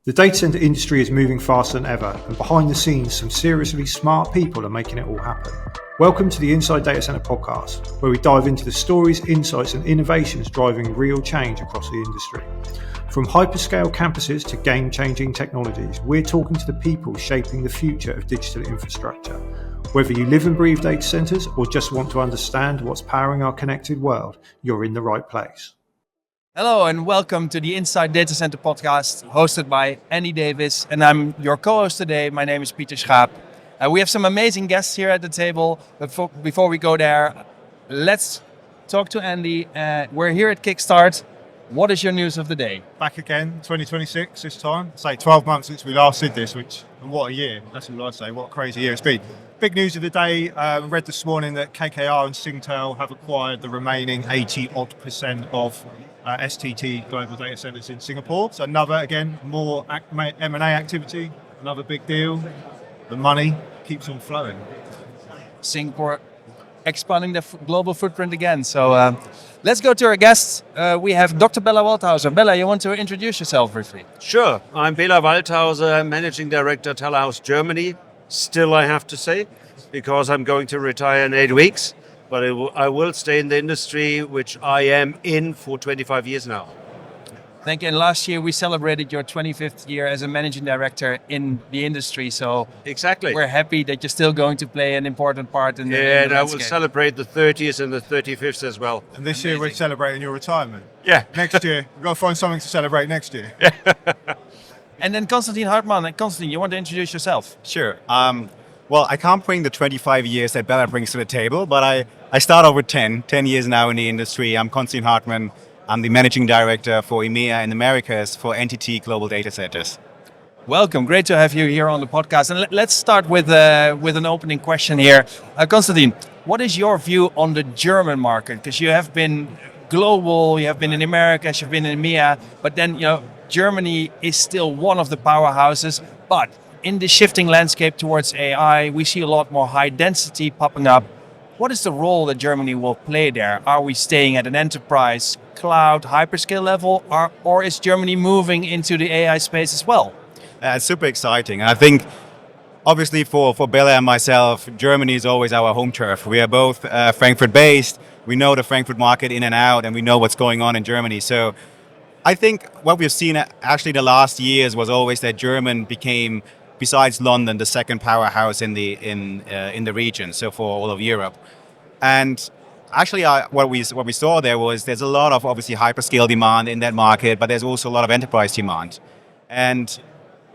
The data center industry is moving faster than ever, and behind the scenes, some seriously smart people are making it all happen. Welcome to the Inside Data Center podcast, where we dive into the stories, insights, and innovations driving real change across the industry. From hyperscale campuses to game-changing technologies, we're talking to the people shaping the future of digital infrastructure. Whether you live and breathe data centers or just want to understand what's powering our connected world, you're in the right place. Hello and welcome to the Inside Data Center podcast hosted by Andy Davis, and I'm your co-host today. My name is Pieter Schaap. We have some amazing guests here at the table, but before we go there, let's talk to Andy. We're here at KickStart. What is your news of the day? Back again, 2026 this time. Say 12 months since we last did this, and what a year. That's all I'd say. What a crazy year it's been. Big news of the day, read this morning that KKR and Singtel have acquired the remaining 80% of STT Global Data Centers in Singapore. So another, again, more M&A activity, another big deal. The money keeps on flowing. Singapore expanding their global footprint again. So let's go to our guests. We have Dr. Béla Waldhauser. Béla, you want to introduce yourself briefly? Sure. I'm Béla Waldhauser, Managing Director, Telehouse Germany. Still, I have to say, because I'm going to retire in 8 weeks. But I will stay in the industry, which I am in for 25 years now. Thank you. And last year we celebrated your 25th year as a managing director in the industry. So exactly, we're happy that you're still going to play an important part in the and I will celebrate the 30th and the 35th as well. And this year we're celebrating your retirement. Yeah. Next year, we've got to find something to celebrate next year. And then Konstantin Hartmann. Konstantin, you want to introduce yourself? Sure. Well, I can't bring the 25 years that Béla brings to the table, but I start off with 10 years now in the industry. I'm Konstantin Hartmann. I'm the Managing Director for EMEA and Americas for NTT Global Data Centers. Welcome. Great to have you here on the podcast. And let's start with an opening question here. Konstantin, what is your view on the German market? Because you have been global, you have been in Americas, you've been in EMEA, but then Germany is still one of the powerhouses, but in the shifting landscape towards AI, we see a lot more high density popping up. What is the role that Germany will play there? Are we staying at an enterprise, cloud, hyperscale level, or is Germany moving into the AI space as well? It's super exciting. And I think, obviously, for Béla and myself, Germany is always our home turf. We are both Frankfurt-based. We know the Frankfurt market in and out, and we know what's going on in Germany. So I think what we've seen actually the last years was always that Germany became, besides London, the second powerhouse in the region, so for all of Europe. And actually, what we saw there was there's a lot of obviously hyperscale demand in that market, but there's also a lot of enterprise demand. And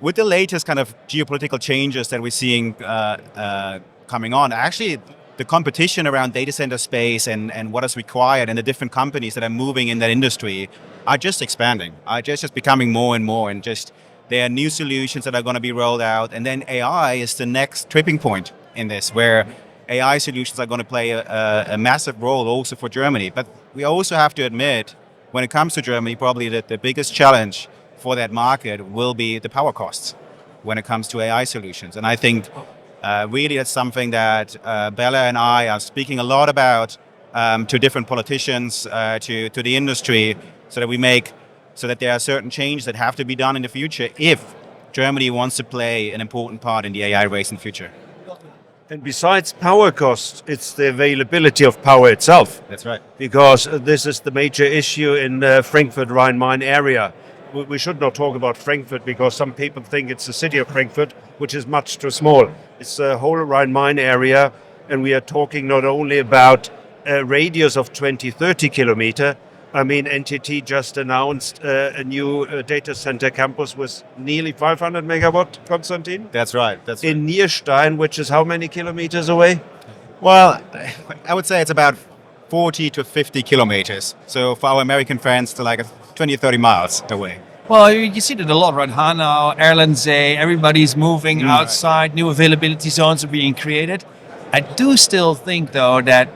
with the latest kind of geopolitical changes that we're seeing coming on, actually the competition around data center space and what is required and the different companies that are moving in that industry are just expanding, are just becoming more and more, and just there are new solutions that are going to be rolled out. And then AI is the next tripping point in this, where AI solutions are going to play a massive role also for Germany. But we also have to admit, when it comes to Germany, probably that the biggest challenge for that market will be the power costs when it comes to AI solutions. And I think really that's something that Béla and I are speaking a lot about to different politicians, to the industry, so that there are certain changes that have to be done in the future if Germany wants to play an important part in the AI race in the future. And besides power costs, it's the availability of power itself. That's right. Because this is the major issue in the Frankfurt Rhine-Main area. We should not talk about Frankfurt because some people think it's the city of Frankfurt, which is much too small. It's the whole Rhine-Main area, and we are talking not only about a radius of 20-30 kilometers. I mean, NTT just announced a new data center campus with nearly 500 megawatt, Konstantin? That's right. In Nierstein, which is how many kilometers away? Well, I would say it's about 40 to 50 kilometers. So for our American friends, to like 20 or 30 miles away. Well, you see that a lot, right? Hanau, Erlensee, everybody's moving outside, new availability zones are being created. I do still think, though, that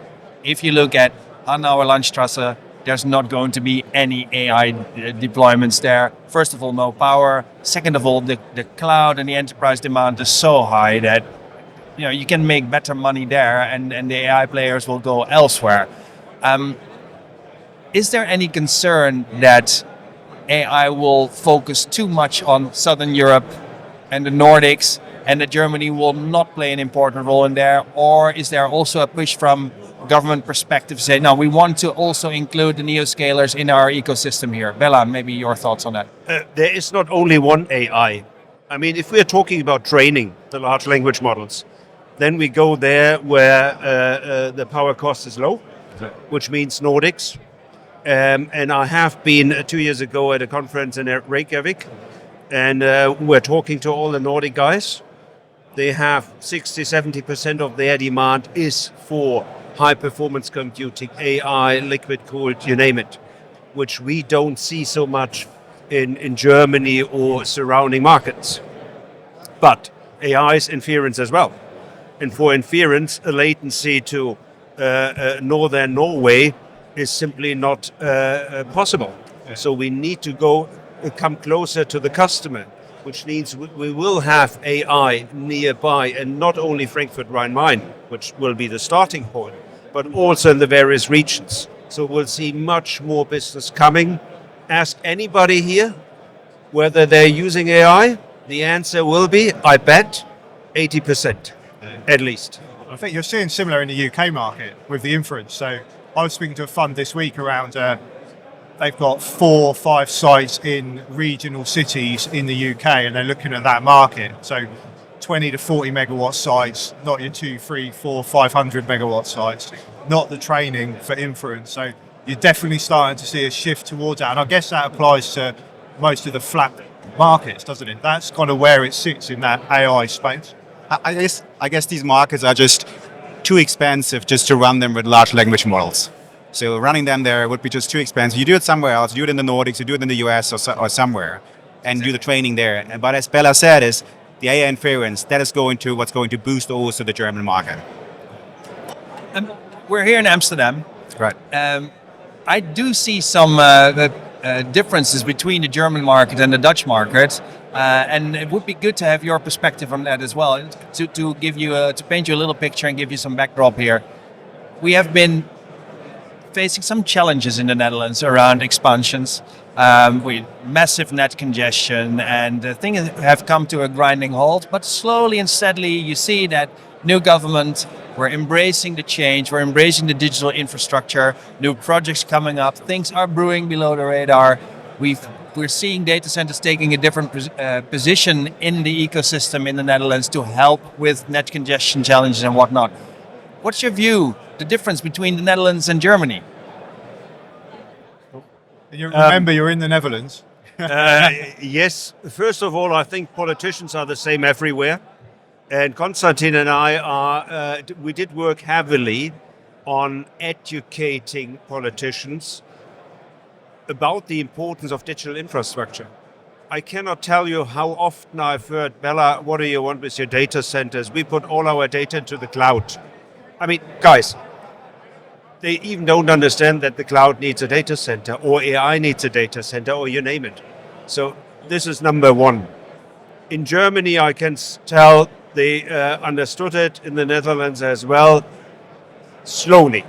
if you look at Hanau or Landstrasse, there's not going to be any AI deployments there. First of all, no power. Second of all, the cloud and the enterprise demand is so high that you can make better money there, and the AI players will go elsewhere. Is there any concern that AI will focus too much on Southern Europe and the Nordics, and that Germany will not play an important role in there? Or is there also a push from government perspective to say, no, we want to also include the neoscalers in our ecosystem here? Béla, maybe your thoughts on that. There is not only one AI. I mean, if we're talking about training the large language models, then we go there where the power cost is low, which means Nordics. And I have been 2 years ago at a conference in Reykjavik, and we're talking to all the Nordic guys. They have 60-70% of their demand is for high performance computing, AI, liquid cooled, you name it, which we don't see so much in Germany or surrounding markets. But AI is inference as well. And for inference, a latency to northern Norway is simply not possible. So we need to come closer to the customer, which means we will have AI nearby, and not only Frankfurt Rhine-Main, which will be the starting point, but also in the various regions. So we'll see much more business coming. Ask anybody here whether they're using AI. The answer will be, I bet, 80% at least. I think you're seeing similar in the UK market with the inference. So I was speaking to a fund this week around, they've got 4 or 5 sites in regional cities in the UK, and they're looking at that market. So 20 to 40 megawatt sites, not your 2, 3, 4, 500 megawatt sites, not the training for inference. So you're definitely starting to see a shift towards that. And I guess that applies to most of the flat markets, doesn't it? That's kind of where it sits in that AI space. I guess these markets are just too expensive just to run them with large language models. So running them there would be just too expensive. You do it somewhere else, you do it in the Nordics, you do it in the US or somewhere, and do the training there. But as Béla said, is the AI inference, that is what's going to boost also the German market. We're here in Amsterdam. Right. I do see some differences between the German market and the Dutch market, and it would be good to have your perspective on that as well, to give you to paint you a little picture and give you some backdrop here. We have been facing some challenges in the Netherlands around expansions, with massive net congestion, and things have come to a grinding halt. But slowly and steadily, you see that new government, we're embracing the change, we're embracing the digital infrastructure, new projects coming up, things are brewing below the radar. We're seeing data centers taking a different position in the ecosystem in the Netherlands to help with net congestion challenges and whatnot. What's your view, the difference between the Netherlands and Germany? You remember, you're in the Netherlands. Yes, first of all, I think politicians are the same everywhere. And Konstantin and I we did work heavily on educating politicians about the importance of digital infrastructure. I cannot tell you how often I've heard, Béla, what do you want with your data centers? We put all our data into the cloud. I mean, guys, they even don't understand that the cloud needs a data center, or AI needs a data center, or you name it. So this is number one. In Germany, I can tell they understood it, in the Netherlands as well. Slowly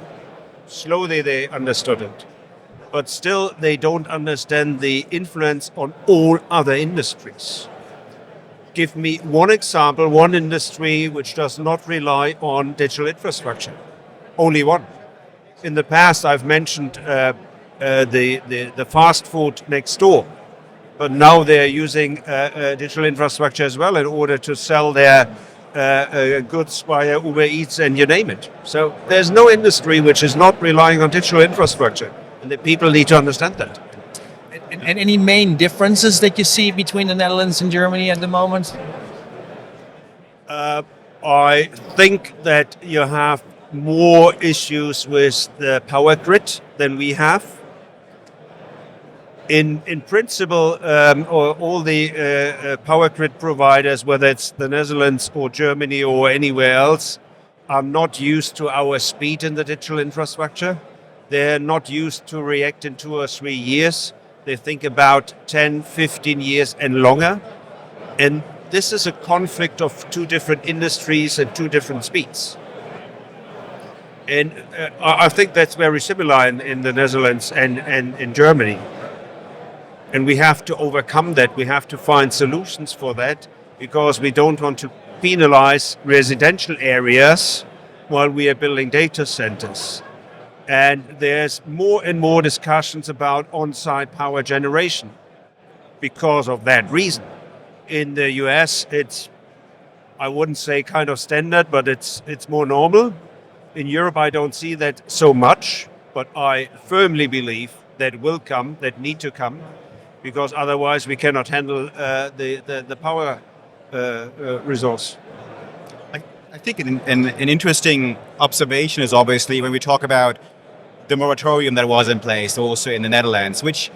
they understood it. But still, they don't understand the influence on all other industries. Give me one example, one industry which does not rely on digital infrastructure. Only one. In the past, I've mentioned the fast food next door. But now they're using digital infrastructure as well in order to sell their goods via Uber Eats and you name it. So there's no industry which is not relying on digital infrastructure. And the people need to understand that. And any main differences that you see between the Netherlands and Germany at the moment? I think that you have more issues with the power grid than we have. In principle, all the power grid providers, whether it's the Netherlands or Germany or anywhere else, are not used to our speed in the digital infrastructure. They're not used to react in 2 or 3 years. They think about 10, 15 years and longer. And this is a conflict of 2 different industries and 2 different speeds. And I think that's very similar in the Netherlands and in Germany. And we have to overcome that. We have to find solutions for that because we don't want to penalize residential areas while we are building data centers. And there's more and more discussions about on-site power generation because of that reason. In the US, it's, I wouldn't say kind of standard, but it's more normal. In Europe, I don't see that so much, but I firmly believe that will come, that need to come, because otherwise we cannot handle the power resource. I think an interesting observation is obviously when we talk about the moratorium that was in place also in the Netherlands, which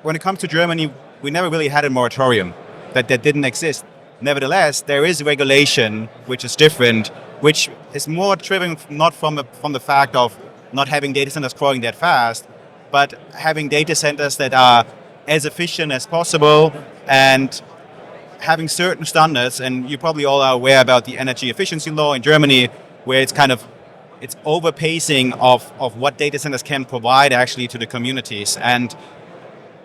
when it comes to Germany, we never really had a moratorium that didn't exist. Nevertheless, there is regulation which is different, which is more driven not from the fact of not having data centers growing that fast, but having data centers that are as efficient as possible and having certain standards. And you probably all are aware about the energy efficiency law in Germany, where it's overpacing of what data centers can provide actually to the communities. And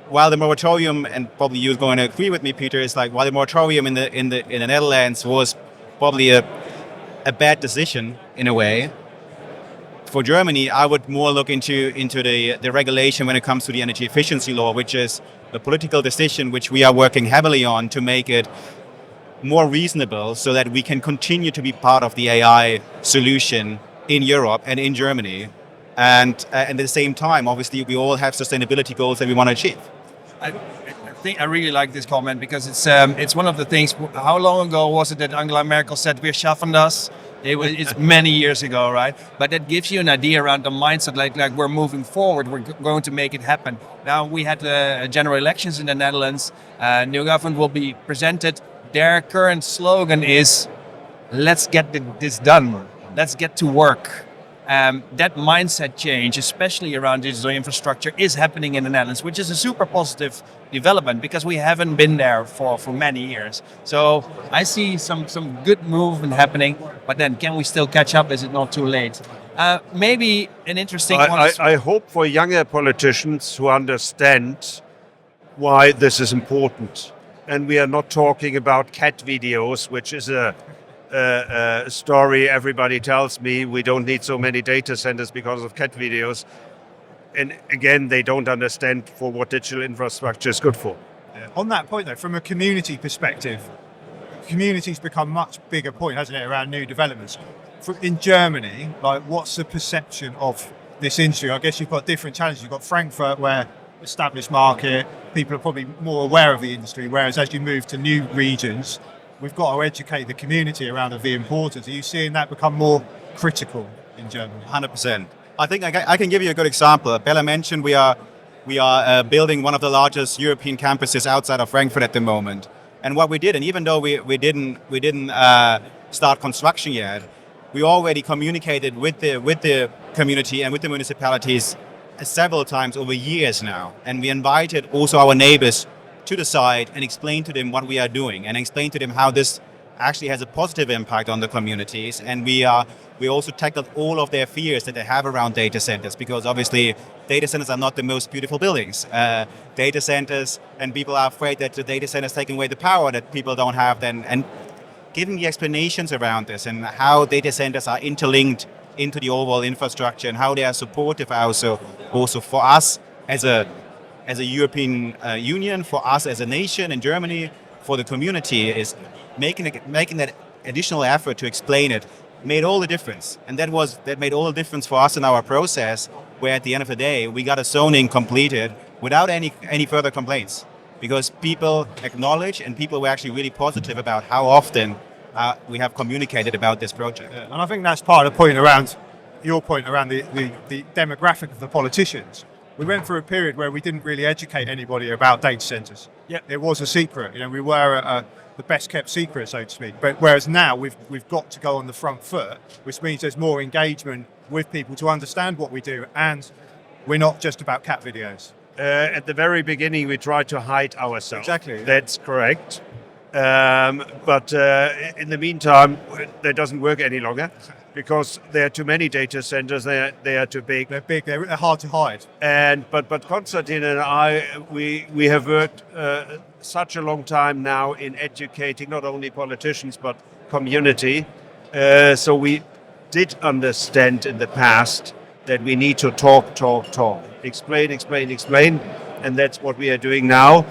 while the moratorium, and probably you're going to agree with me, Peter, is like while the moratorium in the Netherlands was probably a bad decision in a way, for Germany, I would more look into the regulation when it comes to the energy efficiency law, which is a political decision which we are working heavily on to make it more reasonable so that we can continue to be part of the AI solution in Europe and in Germany. And at the same time, obviously, we all have sustainability goals that we want to achieve. I think I really like this comment because it's one of the things. How long ago was it that Angela Merkel said "Wir schaffen das"? It's many years ago, right? But that gives you an idea around the mindset, like we're moving forward, we're going to make it happen. Now we had general elections in the Netherlands. New government will be presented. Their current slogan is, "Let's get this done. Let's get to work." That mindset change, especially around digital infrastructure, is happening in the Netherlands, which is a super positive development because we haven't been there for many years. So I see some good movement happening, but then can we still catch up? Is it not too late? Maybe an interesting one. I hope for younger politicians who understand why this is important. And we are not talking about cat videos, which is a story everybody tells me. We don't need so many data centers because of cat videos. And again, they don't understand for what digital infrastructure is good for. Yeah. On that point though, from a community perspective, community's become much bigger point, hasn't it, around new developments. In Germany, like what's the perception of this industry? I guess you've got different challenges. You've got Frankfurt where established market, people are probably more aware of the industry, whereas as you move to new regions, we've got to educate the community around the importance. Are you seeing that become more critical in Germany? 100%. I think I can give you a good example. Béla mentioned we are building one of the largest European campuses outside of Frankfurt at the moment. And what we did, and even though we didn't start construction yet, we already communicated with the community and with the municipalities several times over years now. And we invited also our neighbors to the site and explain to them what we are doing and explain to them how this actually has a positive impact on the communities. And we also tackled all of their fears that they have around data centers, because obviously data centers are not the most beautiful buildings. Data centers, and people are afraid that the data centers taking away the power that people don't have then. And giving the explanations around this and how data centers are interlinked into the overall infrastructure and how they are supportive also for us as a European Union, for us as a nation in Germany, for the community, is making that additional effort to explain it made all the difference. And that made all the difference for us in our process, where at the end of the day we got a zoning completed without any further complaints, because people acknowledge and people were actually really positive about how often we have communicated about this project. Yeah. And I think that's part of the point around your point around the demographic of the politicians. We went through a period where we didn't really educate anybody about data centers. Yeah, it was a secret. We were the best kept secret, so to speak. But whereas now we've got to go on the front foot, which means there's more engagement with people to understand what we do, and we're not just about cat videos. At the very beginning, we tried to hide ourselves. Exactly. That's correct. But in the meantime, that doesn't work any longer. because there are too many data centers. They are too big. They're big. They're hard to hide. But Konstantin and I, we have worked such a long time now in educating not only politicians but community. So we did understand in the past that we need to talk, explain, and that's what we are doing now.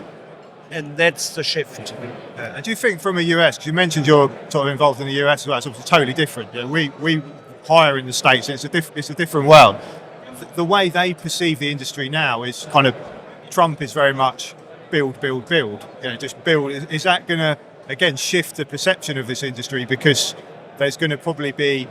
And that's the shift. And do you think from a US, because you mentioned you're sort of involved in the US as well, it's obviously totally different. You know, we hire in the States, it's a different world. The way they perceive the industry now is kind of, Trump is very much build. You know, just build. Is that going to, again, shift the perception of this industry, because there's going to probably be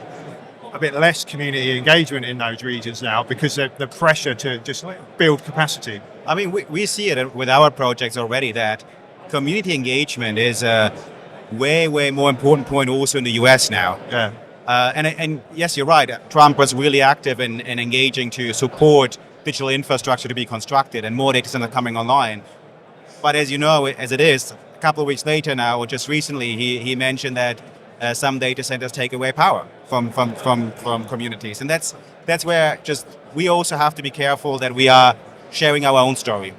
a bit less community engagement in those regions now because of the pressure to just build capacity? I mean, we see it with our projects already that community engagement is a way more important point also in the US now. Yeah. And yes, you're right. Trump was really active in engaging to support digital infrastructure to be constructed and more data centers coming online. But as you know, as it is, a couple of weeks later now, or just recently, he mentioned that some data centers take away power from communities. And that's where just we also have to be careful that we are sharing our own story,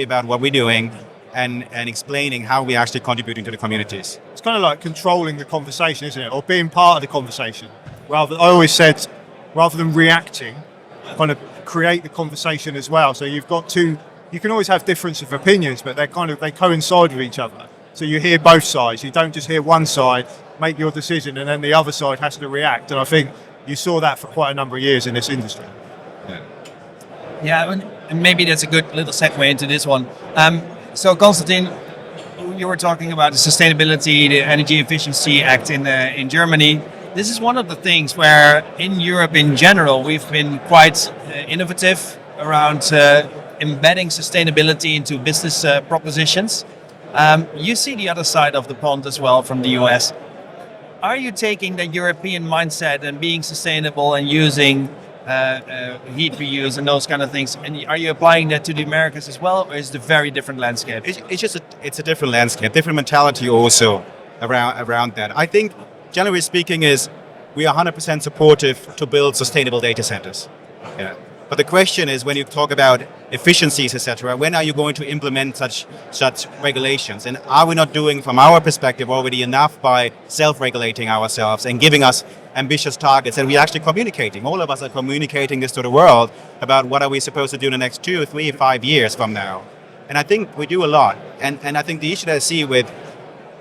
about what we're doing and explaining how we're actually contributing to the communities. It's kind of like controlling the conversation, isn't it? Or being part of the conversation. I always said, rather than reacting, kind of create the conversation as well. So you've got you can always have difference of opinions, but they coincide with each other. So you hear both sides. You don't just hear one side, make your decision, and then the other side has to react. And I think you saw that for quite a number of years in this industry. Yeah, and maybe that's a good little segue into this one. So Konstantin, you were talking about the Sustainability, the Energy Efficiency Act in Germany. This is one of the things where in Europe in general, we've been quite innovative around embedding sustainability into business propositions. You see the other side of the pond as well from the US. Are you taking the European mindset and being sustainable and using heat reuse and those kind of things, and are you applying that to the Americas as well, or is it a very different landscape? It's a different landscape, different mentality also around that. I think, generally speaking, is we are 100% supportive to build sustainable data centers. Yeah. But the question is, when you talk about efficiencies, etc., when are you going to implement such regulations? And are we not doing, from our perspective, already enough by self-regulating ourselves and giving us ambitious targets? And we're actually communicating. All of us are communicating this to the world about what are we supposed to do in the next 2, 3, 5 years from now. And I think we do a lot. And I think the issue that I see with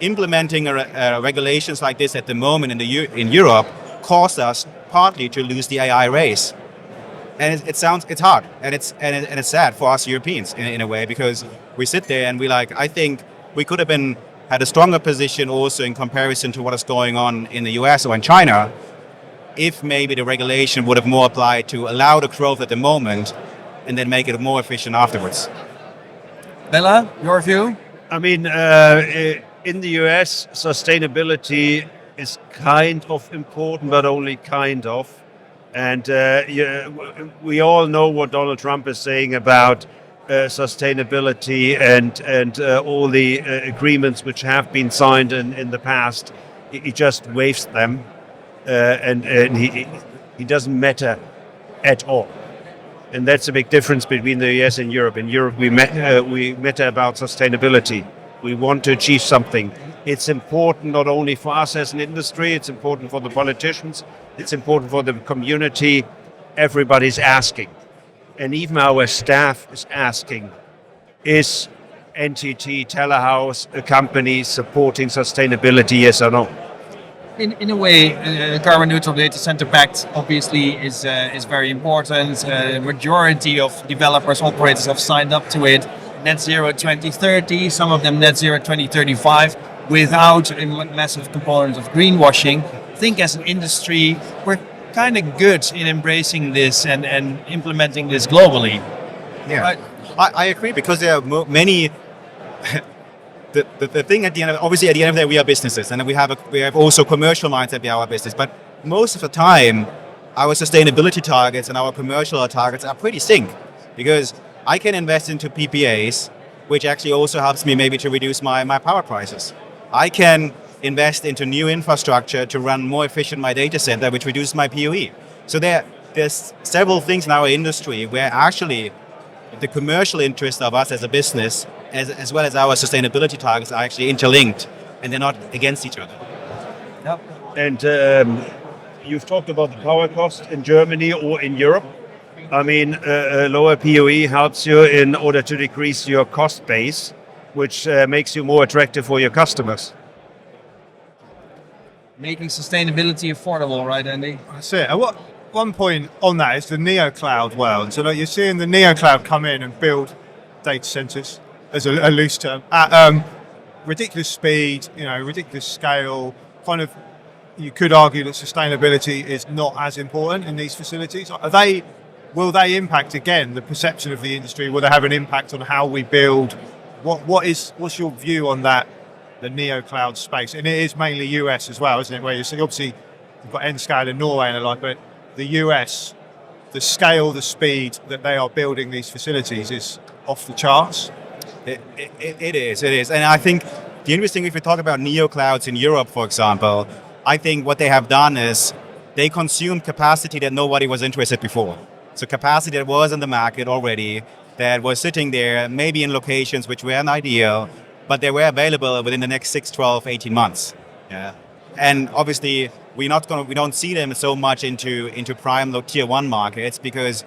implementing regulations like this at the moment in Europe caused us partly to lose the AI race. And it's hard, and it's sad for us Europeans in a way, because we sit there and I think we could have had a stronger position also in comparison to what is going on in the US or in China, if maybe the regulation would have more applied to allow the growth at the moment and then make it more efficient afterwards. Béla, your view? I mean, in the US, sustainability is kind of important, but only kind of. And we all know what Donald Trump is saying about sustainability and all the agreements which have been signed in the past. He just waves them, and he doesn't matter at all. And that's a big difference between the US and Europe. In Europe, we matter about sustainability. We want to achieve something. It's important not only for us as an industry, it's important for the politicians, it's important for the community. Everybody's asking. And even our staff is asking, is NTT, Telehouse, a company supporting sustainability, yes or no? In a way, carbon neutral data center pact obviously is very important. The majority of developers, operators have signed up to it. Net zero 2030, some of them net zero 2035, without a massive component of greenwashing. I think as an industry, we're kind of good in embracing this and implementing this globally. Yeah, right? I agree, because there are many. The thing at the end of, obviously at the end of the day, we are businesses, and we have also commercial mindset in our business. But most of the time, our sustainability targets and our commercial targets are pretty synced, because I can invest into PPAs, which actually also helps me maybe to reduce my power prices. I can invest into new infrastructure to run more efficient my data center, which reduces my POE. So there's several things in our industry where actually the commercial interest of us as a business, as well as our sustainability targets, are actually interlinked, and they're not against each other. Yep. And you've talked about the power cost in Germany or in Europe. I mean, a lower POE helps you in order to decrease your cost base, which makes you more attractive for your customers. Making sustainability affordable, right, Andy? That's it. And one point on that is the neo-cloud world. So you're seeing the neo-cloud come in and build data centers, as a loose term, at ridiculous speed, ridiculous scale. Kind of, you could argue that sustainability is not as important in these facilities. Will they impact again the perception of the industry? Will they have an impact on how we build? What's your view on that? The neo-cloud space, and it is mainly US as well, isn't it? Where you see, obviously, you've got N-Scale in Norway and the like, but the US, the scale, the speed that they are building these facilities is off the charts. It is. And I think the interesting, if we talk about neo-clouds in Europe, for example, I think what they have done is they consumed capacity that nobody was interested before. So capacity that was in the market already, that was sitting there, maybe in locations which weren't ideal, but they were available within the next 6, 12, 18 months. Yeah. And obviously, we don't see them so much into prime tier 1 markets because,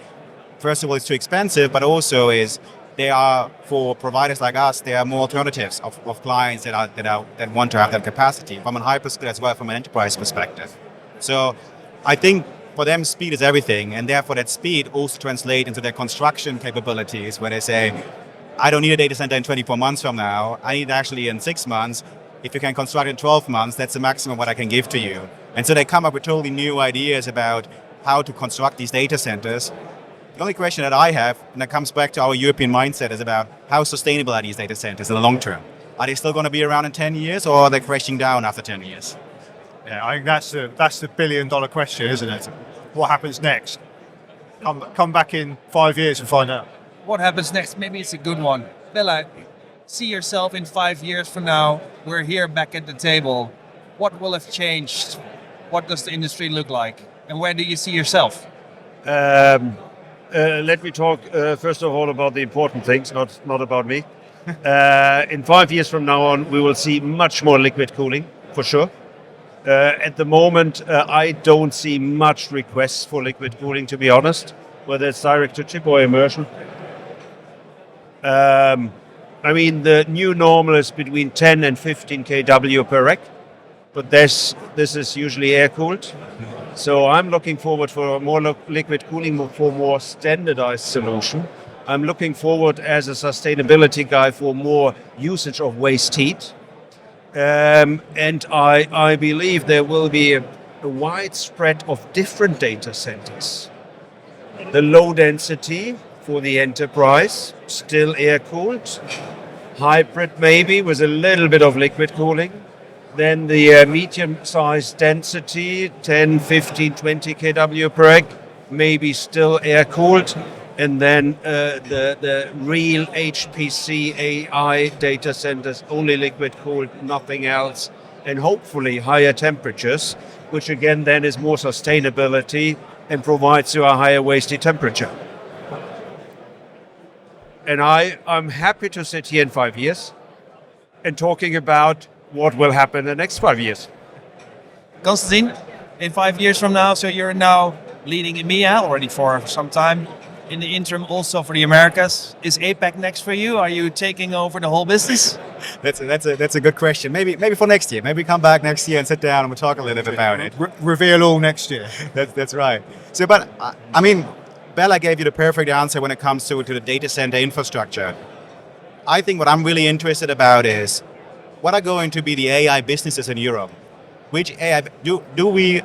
first of all, it's too expensive, but also they are, for providers like us, there are more alternatives of clients that want to have that capacity from a hyperscale as well from an enterprise perspective. So I think for them, speed is everything, and therefore that speed also translates into their construction capabilities, where they say, I don't need a data center in 24 months from now. I need it actually in 6 months. If you can construct in 12 months, that's the maximum what I can give to you. And so they come up with totally new ideas about how to construct these data centers. The only question that I have, and that comes back to our European mindset, is about how sustainable are these data centers in the long term? Are they still going to be around in 10 years, or are they crashing down after 10 years? Yeah, I think that's the billion-dollar question, isn't it? What happens next? Come back in 5 years and find out. What happens next? Maybe it's a good one. Béla, see yourself in 5 years from now. We're here back at the table. What will have changed? What does the industry look like? And where do you see yourself? Let me talk first of all about the important things, not about me. In 5 years from now on, we will see much more liquid cooling, for sure. At the moment, I don't see much requests for liquid cooling, to be honest, whether it's direct to chip or immersion. I mean, the new normal is between 10 and 15 kW per rack, but this is usually air-cooled. So I'm looking forward for more liquid cooling for more standardized solution. I'm looking forward as a sustainability guy for more usage of waste heat. And I believe there will be a wide spread of different data centers. The low density for the enterprise, still air-cooled. Hybrid maybe with a little bit of liquid cooling. Then the medium-sized density, 10, 15, 20 kW per rack, maybe still air-cooled. And then the real HPC AI data centers, only liquid-cooled, nothing else. And hopefully higher temperatures, which again then is more sustainability and provides you a higher waste heat temperature. And I'm happy to sit here in 5 years and talking about what will happen in the next 5 years. Konstantin, in 5 years from now, so you're now leading EMEA already for some time. In the interim, also for the Americas, is APAC next for you? Are you taking over the whole business? That's a good question. Maybe for next year. Maybe come back next year and sit down and we'll talk a little bit about it. Reveal all next year. That's right. So, but I mean, Béla gave you the perfect answer when it comes to the data center infrastructure. I think what I'm really interested about is what are going to be the AI businesses in Europe? Which AI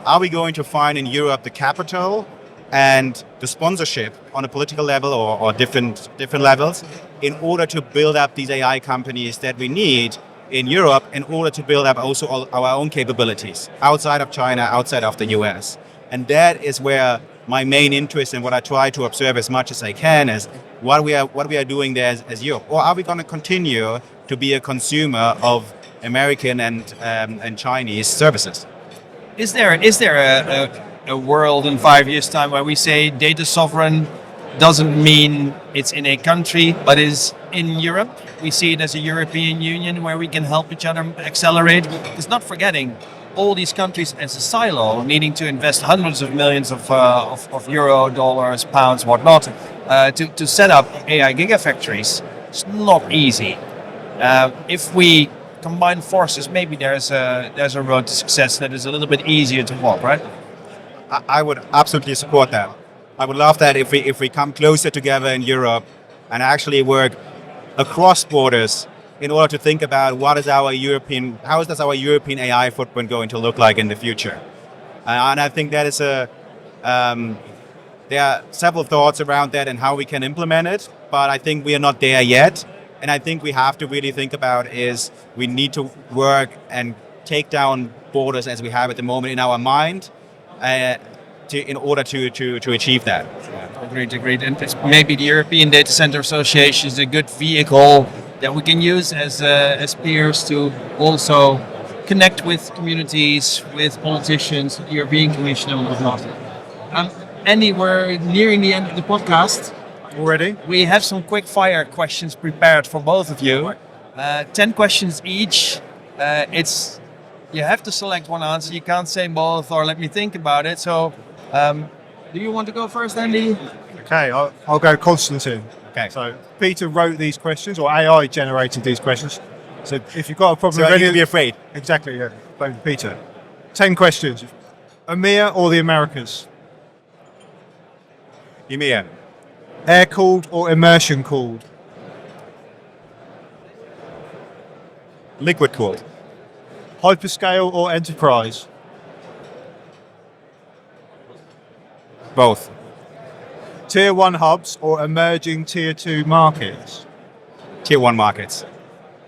are we going to find in Europe the capital and the sponsorship on a political level or different levels in order to build up these AI companies that we need in Europe in order to build up also our own capabilities outside of China, outside of the US. And that is where my main interest and what I try to observe as much as I can is what we are doing there as Europe. Or are we going to continue to be a consumer of American and Chinese services. Is there a world in 5 years' time where we say data sovereign doesn't mean it's in a country, but is in Europe? We see it as a European Union where we can help each other accelerate. It's not forgetting all these countries as a silo, needing to invest hundreds of millions of euro, dollars, pounds, whatnot, to set up AI gigafactories. It's not easy. If we combine forces, maybe there's a road to success that is a little bit easier to walk, right? I would absolutely support that. I would love that if we come closer together in Europe and actually work across borders in order to think about how does our European AI footprint going to look like in the future. And I think that is there are several thoughts around that and how we can implement it, but I think we are not there yet. And I think we have to really think about is we need to work and take down borders as we have at the moment in our mind in order to achieve that. Agreed. And maybe the European Data Center Association is a good vehicle that we can use as peers to also connect with communities, with politicians, the European Commission and whatnot. Andy, we're nearing the end of the podcast. Already? We have some quick fire questions prepared for both of you. 10 questions each. You have to select one answer. You can't say both or let me think about it. So do you want to go first, Andy? Okay, I'll go Konstantin. Okay. So Peter wrote these questions, or AI generated these questions. So if you've got a problem So with you any, can be afraid. exactly, yeah. Blame Peter. 10 questions. EMEA or the Americas? EMEA. Air cooled or immersion cooled? Liquid cooled. Hyperscale or enterprise? Both. Tier 1 hubs or emerging Tier 2 markets? Tier 1 markets.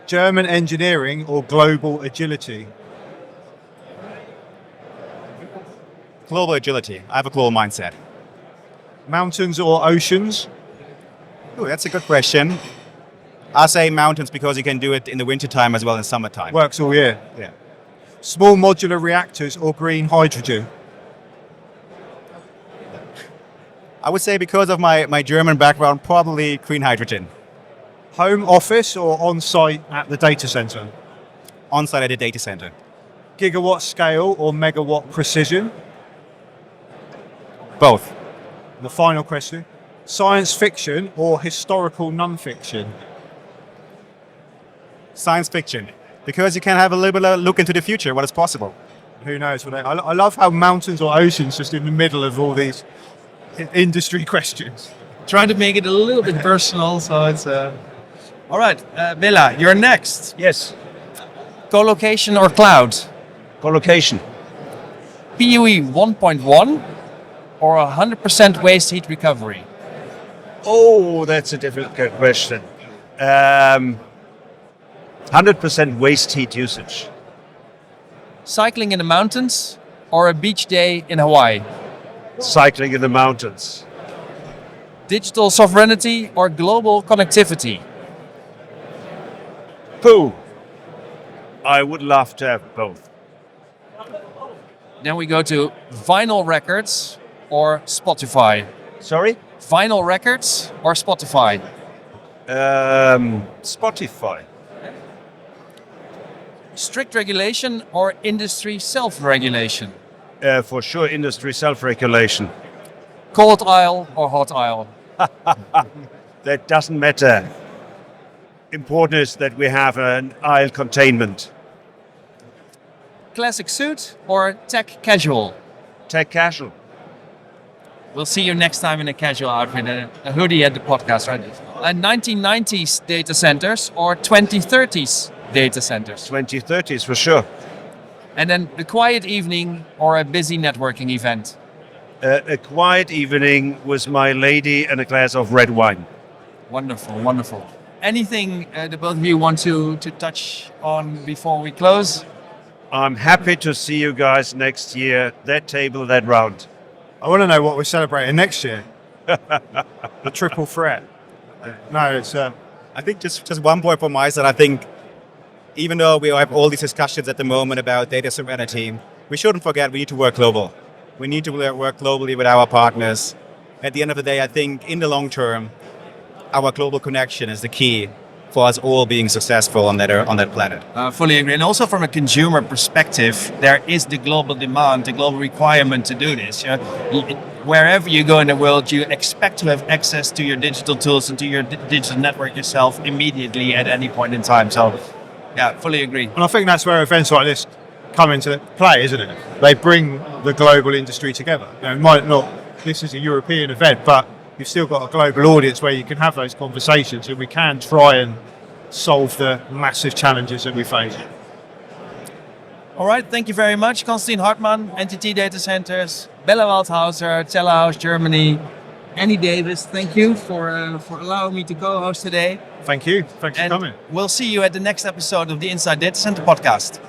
German engineering or global agility? Global agility. I have a global mindset. Mountains or oceans? Ooh, that's a good question. I'll say mountains because you can do it in the wintertime as well as summertime. Works all year. Yeah. Small modular reactors or green hydrogen? I would say because of my German background, probably green hydrogen. Home office or on-site at the data center? On-site at a data center. Gigawatt scale or megawatt precision? Both. And the final question, science fiction or historical non-fiction? Science fiction. Because you can have a little bit of a look into the future, what is possible. Who knows? I love how mountains or oceans just in the middle of all these industry questions. Trying to make it a little bit personal, so it's... All right, Béla, you're next. Yes, Co-location or cloud? collocation. PUE 1.1 or 100% waste heat recovery? Oh, that's a difficult question. 100% waste heat usage. Cycling in the mountains or a beach day in Hawaii? Cycling in the mountains. Digital sovereignty or global connectivity? Pooh. I would love to have both. Then we go to vinyl records or Spotify? Sorry? Vinyl records or Spotify? Spotify. Strict regulation or industry self-regulation? For sure, industry self-regulation. Cold aisle or hot aisle? That doesn't matter. Important is that we have an aisle containment. Classic suit or tech casual? Tech casual. We'll see you next time in a casual outfit, a hoodie at the podcast, right? 1990s data centers or 2030s data centers? 2030s for sure. And then a quiet evening or a busy networking event? A quiet evening with my lady and a glass of red wine. Wonderful, wonderful. Anything the both of you want to touch on before we close? I'm happy to see you guys next year. That table, that round. I want to know what we're celebrating next year. The triple threat. No, it's... I think just one point from my side, I think even though we have all these discussions at the moment about data sovereignty, we shouldn't forget we need to work global. We need to work globally with our partners. At the end of the day, I think in the long term, our global connection is the key for us all being successful on that planet. Fully agree. And also from a consumer perspective, there is the global demand, the global requirement to do this. You know, wherever you go in the world, you expect to have access to your digital tools and to your digital network yourself immediately at any point in time. So, yeah, fully agree. And I think that's where events like this come into play, isn't it? They bring the global industry together. You know, it might not, this is a European event, but you've still got a global audience where you can have those conversations and we can try and solve the massive challenges that we face. All right, thank you very much, Konstantin Hartmann, NTT Data Centers, Béla Waldhauser, Telehouse, Germany, Annie Davis. Thank you for allowing me to co-host today. Thank you. Thanks for coming. We'll see you at the next episode of the Inside Data Center podcast.